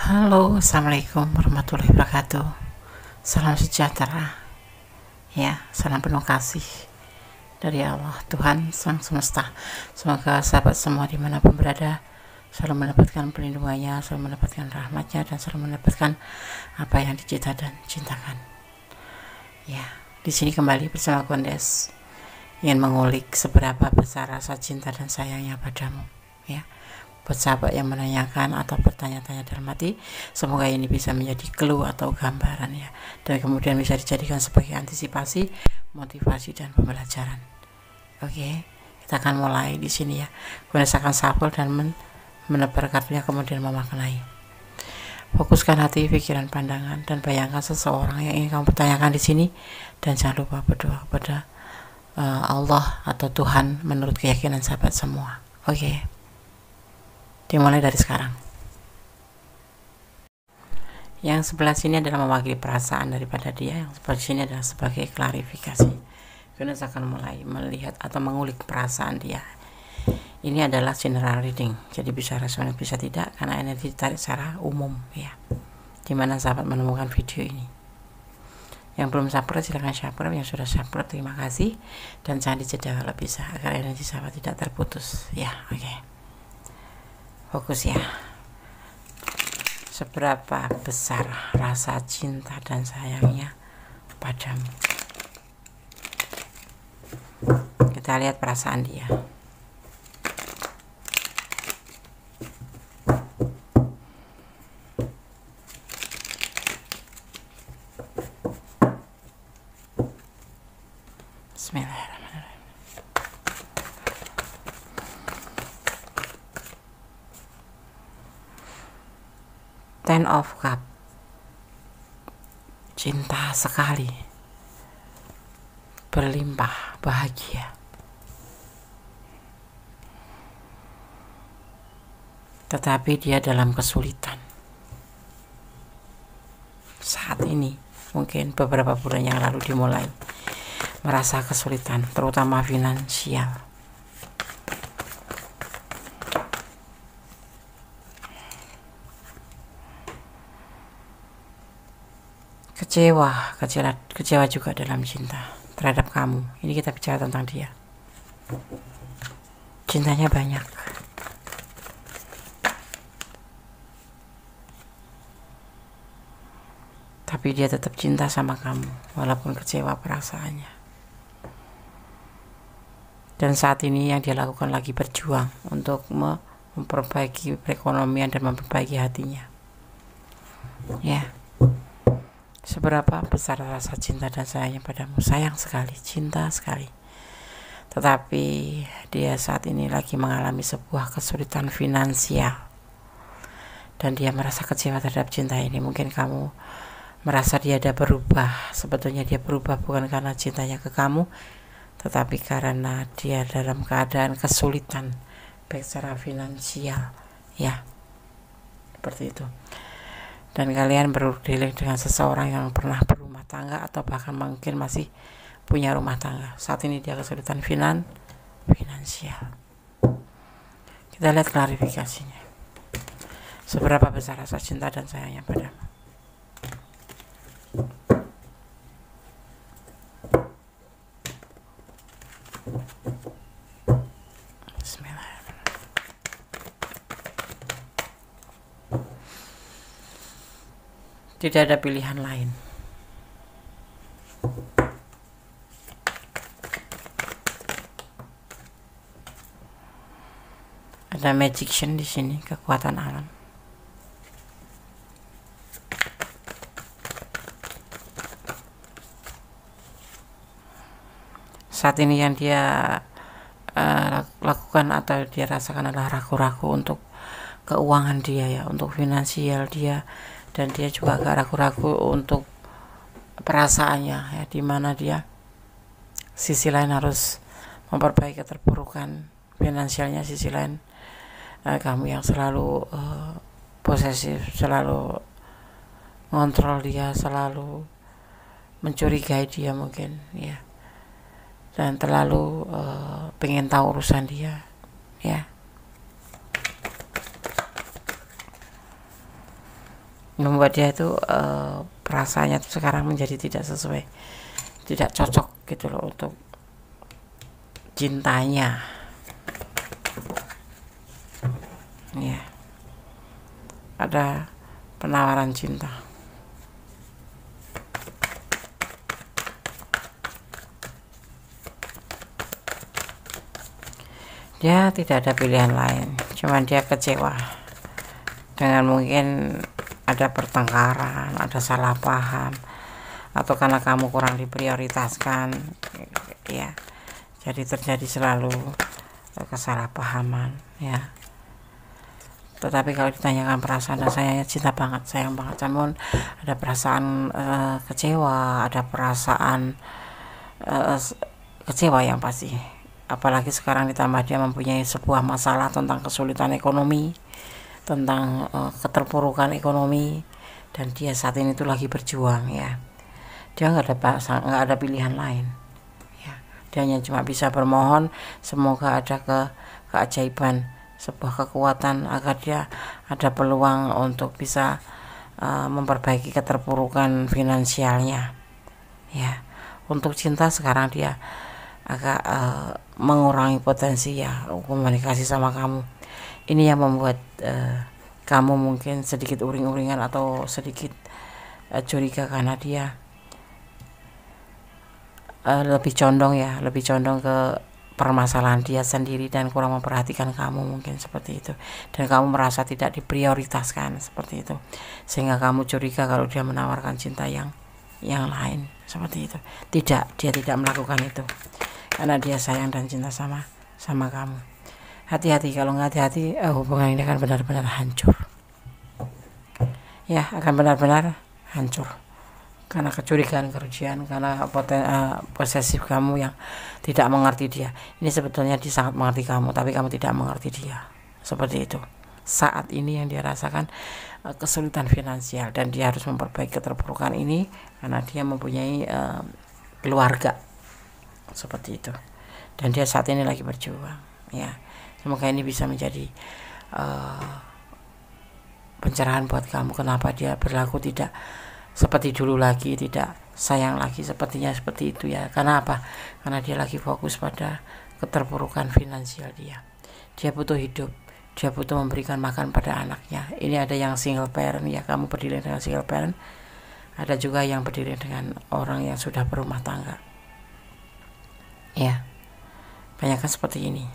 Halo, assalamualaikum warahmatullahi wabarakatuh. Salam sejahtera, ya, salam penuh kasih dari Allah Tuhan Sang Semesta. Semoga sahabat semua dimanapun berada selalu mendapatkan perlindungannya, selalu mendapatkan rahmatnya, dan selalu mendapatkan apa yang dicita dan cintakan. Ya, di sini kembali bersama Gondes ingin mengulik seberapa besar rasa cinta dan sayangnya padamu, ya. Buat sahabat yang menanyakan atau bertanya-tanya dalam hati, semoga ini bisa menjadi clue atau gambaran, ya, dan kemudian bisa dijadikan sebagai antisipasi, motivasi, dan pembelajaran. Oke, kita akan mulai di sini, ya. Gondes akan shuffle dan menebar kartunya, kemudian memaknai. Fokuskan hati, pikiran, pandangan, dan bayangkan seseorang yang ingin kamu pertanyakan di sini, dan jangan lupa berdoa kepada Allah atau Tuhan menurut keyakinan sahabat semua. Oke, dimulai dari sekarang. Yang sebelah sini adalah mewakili perasaan daripada dia, yang sebelah sini adalah sebagai klarifikasi. Gondes akan mulai melihat atau mengulik perasaan dia. Ini adalah general reading, jadi bisa resonate bisa tidak, karena energi ditarik secara umum, ya. Dimana sahabat menemukan video ini. Yang belum subscribe silahkan subscribe, yang sudah subscribe terima kasih, dan jangan dijeda kalau bisa agar energi sahabat tidak terputus, ya. Oke. Fokus, ya. Seberapa besar rasa cinta dan sayangnya padamu? Kita lihat perasaan dia. Bismillahirrahmanirrahim. Ten of Cup. Cinta sekali, berlimpah bahagia, tetapi dia dalam kesulitan saat ini. Mungkin beberapa bulan yang lalu dimulai merasa kesulitan, terutama finansial. Kecewa juga dalam cinta terhadap kamu. Ini kita bicara tentang dia. Cintanya banyak, tapi dia tetap cinta sama kamu walaupun kecewa perasaannya. Dan saat ini yang dia lakukan lagi berjuang untuk memperbaiki perekonomian dan memperbaiki hatinya, ya. Seberapa besar rasa cinta dan sayangnya padamu? Sayang sekali, cinta sekali. Tetapi dia saat ini lagi mengalami sebuah kesulitan finansial, dan dia merasa kecewa terhadap cinta ini. Mungkin kamu merasa dia ada berubah. Sebetulnya dia berubah bukan karena cintanya ke kamu, tetapi karena dia dalam keadaan kesulitan baik secara finansial, ya, seperti itu. Dan kalian berdiri dengan seseorang yang pernah berumah tangga atau bahkan mungkin masih punya rumah tangga. Saat ini dia kesulitan finansial. Kita lihat klarifikasinya. Seberapa besar rasa cinta dan sayangnya padamu? Tidak ada pilihan lain. Ada magician di sini, kekuatan alam. Saat ini yang dia lakukan atau dia rasakan adalah ragu-ragu untuk keuangan dia, ya, untuk finansial dia. Dan dia juga agak ragu-ragu untuk perasaannya, ya, dimana dia sisi lain harus memperbaiki keterpurukan finansialnya, sisi lain kamu yang selalu posesif, selalu ngontrol dia, selalu mencurigai dia mungkin, ya, dan terlalu pengen tahu urusan dia, ya. membuat dia itu perasaannya itu sekarang menjadi tidak sesuai, tidak cocok gitu loh untuk cintanya. Ya, ada penawaran cinta. Dia tidak ada pilihan lain, cuman dia kecewa dengan mungkin ada pertengkaran, ada salah paham, atau karena kamu kurang diprioritaskan, ya. Jadi terjadi selalu kesalahpahaman, ya. Tetapi kalau ditanyakan perasaan, dan saya cinta banget, sayang banget, namun ada perasaan kecewa, ada perasaan kecewa yang pasti. Apalagi sekarang ditambah dia mempunyai sebuah masalah tentang kesulitan ekonomi, tentang keterpurukan ekonomi, dan dia saat ini tuh lagi berjuang, ya. Dia nggak ada pilihan lain, ya. Dia hanya cuma bisa bermohon semoga ada keajaiban, sebuah kekuatan agar dia ada peluang untuk bisa memperbaiki keterpurukan finansialnya, ya. Untuk cinta sekarang dia agak mengurangi potensi, ya, komunikasi sama kamu. Ini yang membuat kamu mungkin sedikit uring-uringan atau sedikit curiga, karena dia lebih condong ke permasalahan dia sendiri dan kurang memperhatikan kamu, mungkin seperti itu. Dan kamu merasa tidak diprioritaskan seperti itu, sehingga kamu curiga kalau dia menawarkan cinta yang lain seperti itu. Dia tidak melakukan itu karena dia sayang dan cinta sama kamu. Hati-hati, kalau nggak hati-hati hubungan ini akan benar-benar hancur, ya, akan benar-benar hancur karena kecurigaan, kerugian, karena posesif kamu yang tidak mengerti dia. Ini sebetulnya dia sangat mengerti kamu, tapi kamu tidak mengerti dia, seperti itu. Saat ini yang dia rasakan kesulitan finansial, dan dia harus memperbaiki keterpurukan ini karena dia mempunyai keluarga, seperti itu. Dan dia saat ini lagi berjuang, ya. Semoga ini bisa menjadi pencerahan buat kamu, kenapa dia berlaku tidak seperti dulu lagi, tidak sayang lagi, sepertinya seperti itu, ya. Karena apa? Karena dia lagi fokus pada keterpurukan finansial dia. Dia butuh hidup, dia butuh memberikan makan pada anaknya. Ini ada yang single parent, ya, kamu berdiri dengan single parent. Ada juga yang berdiri dengan orang yang sudah berumah tangga, ya. Banyak kan seperti ini,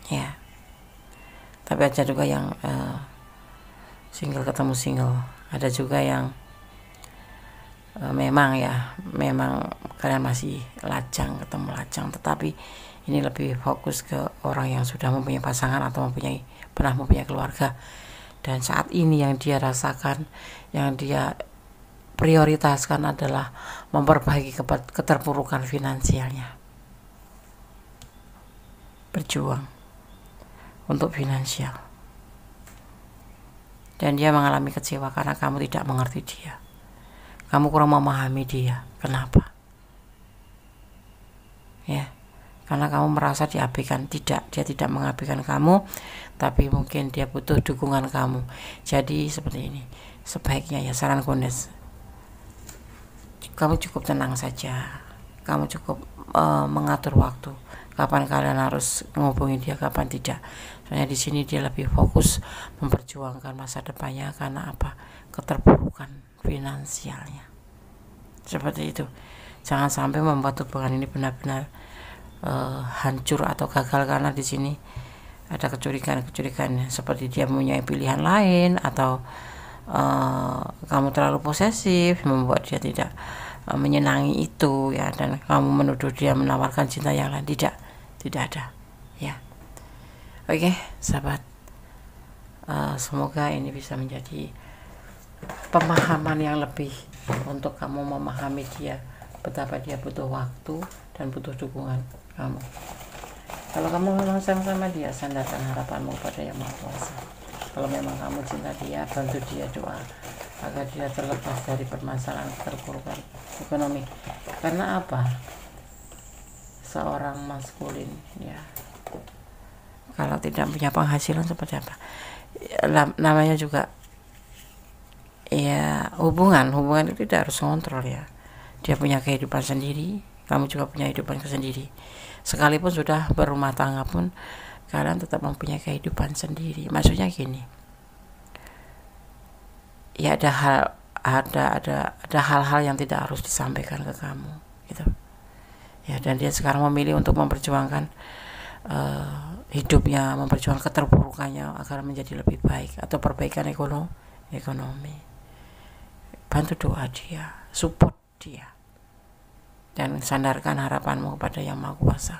ya. Tapi ada juga yang single ketemu single. Ada juga yang memang kalian masih lajang ketemu lajang, tetapi ini lebih fokus ke orang yang sudah mempunyai pasangan atau pernah mempunyai keluarga. Dan saat ini yang dia rasakan, yang dia prioritaskan adalah memperbaiki keterpurukan finansialnya, berjuang untuk finansial. Dan dia mengalami kecewa karena kamu tidak mengerti dia, kamu kurang memahami dia. Kenapa? Ya, karena kamu merasa diabaikan. Dia tidak mengabaikan kamu, tapi mungkin dia butuh dukungan kamu. Jadi seperti ini, sebaiknya, ya, saran Kundes, kamu cukup tenang saja, kamu cukup mengatur waktu, kapan kalian harus menghubungi dia, kapan tidak. Soalnya di sini dia lebih fokus memperjuangkan masa depannya karena apa? Keterpurukan finansialnya, seperti itu. Jangan sampai membuat hubungan ini benar-benar hancur atau gagal karena di sini ada kecurigaan seperti dia mempunyai pilihan lain, atau kamu terlalu posesif membuat dia tidak menyenangi itu, ya, dan kamu menuduh dia menawarkan cinta yang lain. Tidak ada, ya. Oke, sahabat, semoga ini bisa menjadi pemahaman yang lebih untuk kamu memahami dia, betapa dia butuh waktu dan butuh dukungan kamu. Kalau kamu memang sayang sama dia, sandarkan harapanmu pada Yang Maha Kuasa. Kalau memang kamu cinta dia, bantu dia, doa agar dia terlepas dari permasalahan keterpurukan ekonomi. Karena apa? Seorang maskulin, ya, kalau tidak punya penghasilan seperti apa? Namanya juga ya hubungan itu tidak harus ngontrol ya. Dia punya kehidupan sendiri, kamu juga punya kehidupan sendiri. Sekalipun sudah berumah tangga pun kalian tetap mempunyai kehidupan sendiri. Maksudnya gini, ya ada hal-hal yang tidak harus disampaikan ke kamu gitu ya. Dan dia sekarang memilih untuk memperjuangkan hidupnya, memperjuangkan keterpurukannya agar menjadi lebih baik atau perbaikan ekonomi. Bantu doa dia, support dia, dan sandarkan harapanmu kepada Yang Maha Kuasa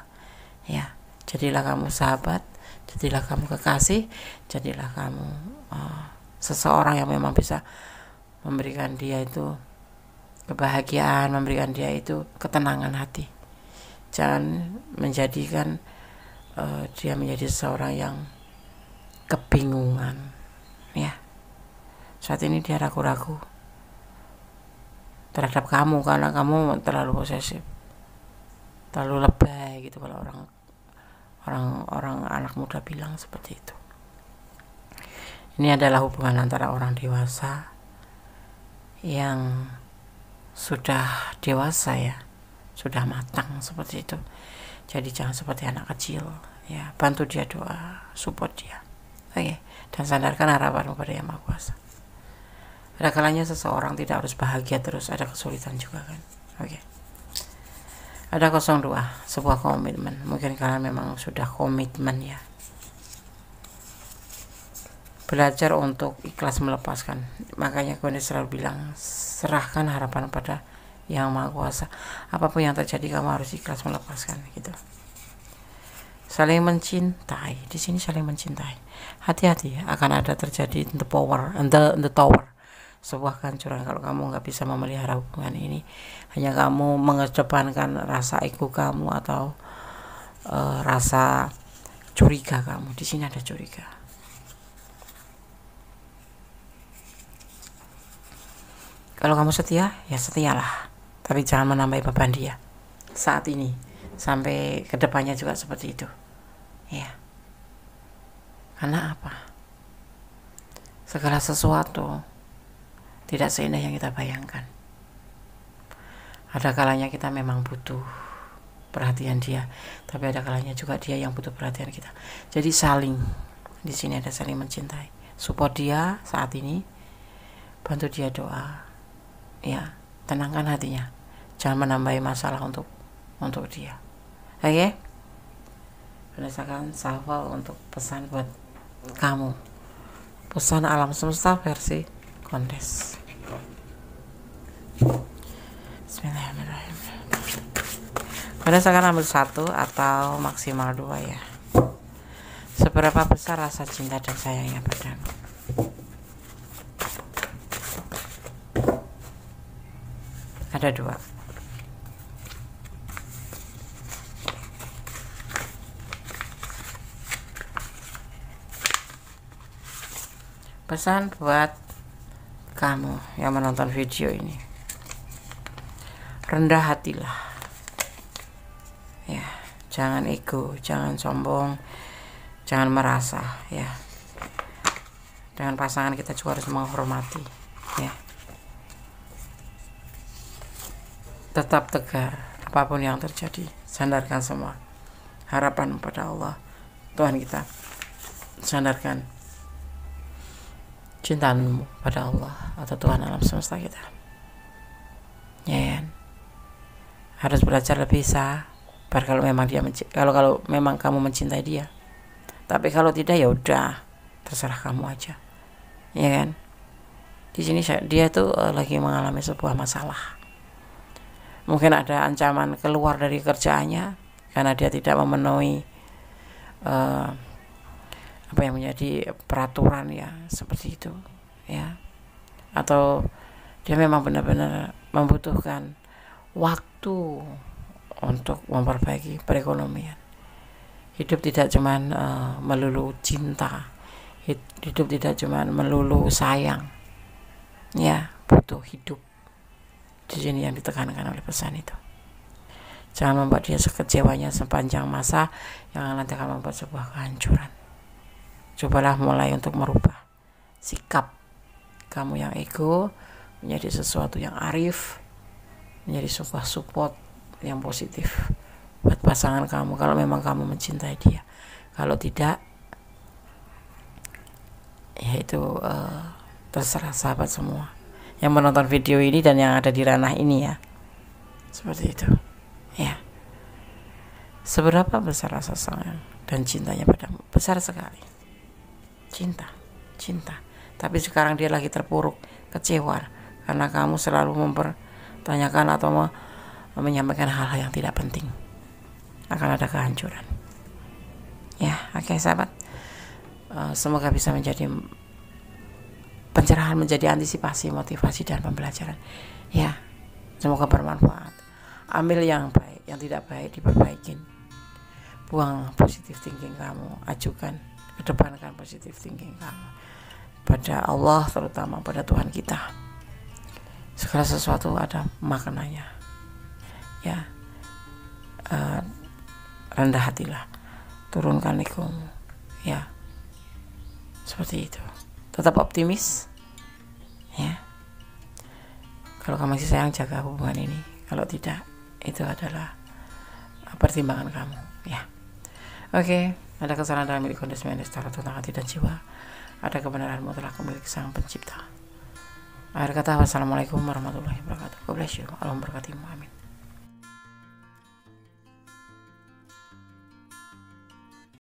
ya. Jadilah kamu sahabat, jadilah kamu kekasih, jadilah kamu seseorang yang memang bisa memberikan dia itu kebahagiaan, memberikan dia itu ketenangan hati. Jangan menjadikan dia menjadi seseorang yang kebingungan ya. Saat ini dia ragu-ragu terhadap kamu karena kamu terlalu posesif, terlalu lebay gitu kalau orang anak muda bilang seperti itu. Ini adalah hubungan antara orang dewasa yang sudah dewasa ya, sudah matang seperti itu. Jadi jangan seperti anak kecil ya. Bantu dia doa, support dia, oke. Dan sandarkan harapan kepada Yang Maha Kuasa. Ada kalanya seseorang tidak harus bahagia terus, ada kesulitan juga kan, oke. Ada 02, sebuah komitmen. Mungkin kalian memang sudah komitmen ya. Belajar untuk ikhlas melepaskan. Makanya gue selalu bilang, serahkan harapan pada Yang Maha Kuasa. Apapun yang terjadi kamu harus ikhlas melepaskan gitu. Saling mencintai. Di sini saling mencintai. Hati-hati ya, akan ada terjadi the tower. Sebuah kehancuran kalau kamu nggak bisa memelihara hubungan ini. Hanya kamu mengedepankan rasa ego kamu atau rasa curiga kamu. Di sini ada curiga. Kalau kamu setia, ya setialah. Tapi jangan menambah beban dia saat ini. Sampai kedepannya juga seperti itu. Ya. Karena apa? Segala sesuatu tidak seindah yang kita bayangkan. Ada kalanya kita memang butuh perhatian dia, tapi ada kalanya juga dia yang butuh perhatian kita. Jadi saling. Di sini ada saling mencintai. Support dia saat ini. Bantu dia doa. Ya, tenangkan hatinya. Jangan menambah masalah untuk dia. Oke? Berdasarkan salvo untuk pesan buat kamu. Pesan alam semesta versi Kondes. Bismillahirrahmanirrahim. Berdasarkan ambil 1 atau maksimal 2 ya. Seberapa besar rasa cinta dan sayangnya padamu? Ada 2. Pesan buat kamu yang menonton video ini, rendah hatilah ya, jangan ego, jangan sombong, jangan merasa ya. Dengan pasangan kita juga harus menghormati ya. Tetap tegar apapun yang terjadi, sandarkan semua harapan pada Allah Tuhan kita, sandarkan cintamu pada Allah atau Tuhan alam semesta kita ya. Harus belajar lebih sabar kalau memang dia kalau memang kamu mencintai dia. Tapi kalau tidak ya udah, terserah kamu aja ya kan. Di sini dia tuh lagi mengalami sebuah masalah. Mungkin ada ancaman keluar dari kerjaannya karena dia tidak memenuhi apa yang menjadi peraturan ya, seperti itu ya. Atau dia memang benar-benar membutuhkan waktu untuk memperbaiki perekonomian. Hidup tidak cuma melulu cinta, hidup tidak cuma melulu sayang ya, butuh hidup. Di sini yang ditekankan oleh pesan itu. Jangan membuat dia sekecewanya sepanjang masa yang nanti akan membuat sebuah kehancuran. Cobalah mulai untuk merubah sikap kamu yang ego menjadi sesuatu yang arif, menjadi sebuah support yang positif buat pasangan kamu kalau memang kamu mencintai dia. Kalau tidak, ya itu terserah sahabat semua yang menonton video ini dan yang ada di ranah ini ya. Seperti itu ya. Seberapa besar rasa sayang dan cintanya padamu? Besar sekali. Cinta. Tapi sekarang dia lagi terpuruk, kecewa karena kamu selalu mempertanyakan atau menyampaikan hal-hal yang tidak penting. Akan ada kehancuran ya. Oke sahabat, semoga bisa menjadi pencerahan, menjadi antisipasi, motivasi, dan pembelajaran ya. Semoga bermanfaat. Ambil yang baik, yang tidak baik diperbaikin. Buang positive thinking kamu, ajukan, kedepankan positive thinking kamu pada Allah, terutama pada Tuhan kita. Segala sesuatu ada maknanya ya. Rendah hatilah, turunkan egomu ya, seperti itu. Tetap optimis ya. Kalau kamu masih sayang, jaga hubungan ini. Kalau tidak, itu adalah pertimbangan kamu ya. Oke, ada kesalahan dalam milik kondisi secara tentang hati dan jiwa, ada kebenaran mutlak milik Sang Pencipta. Akhir kata, wassalamualaikum warahmatullahi wabarakatuh. God bless you. Allah memberkatimu. Amin.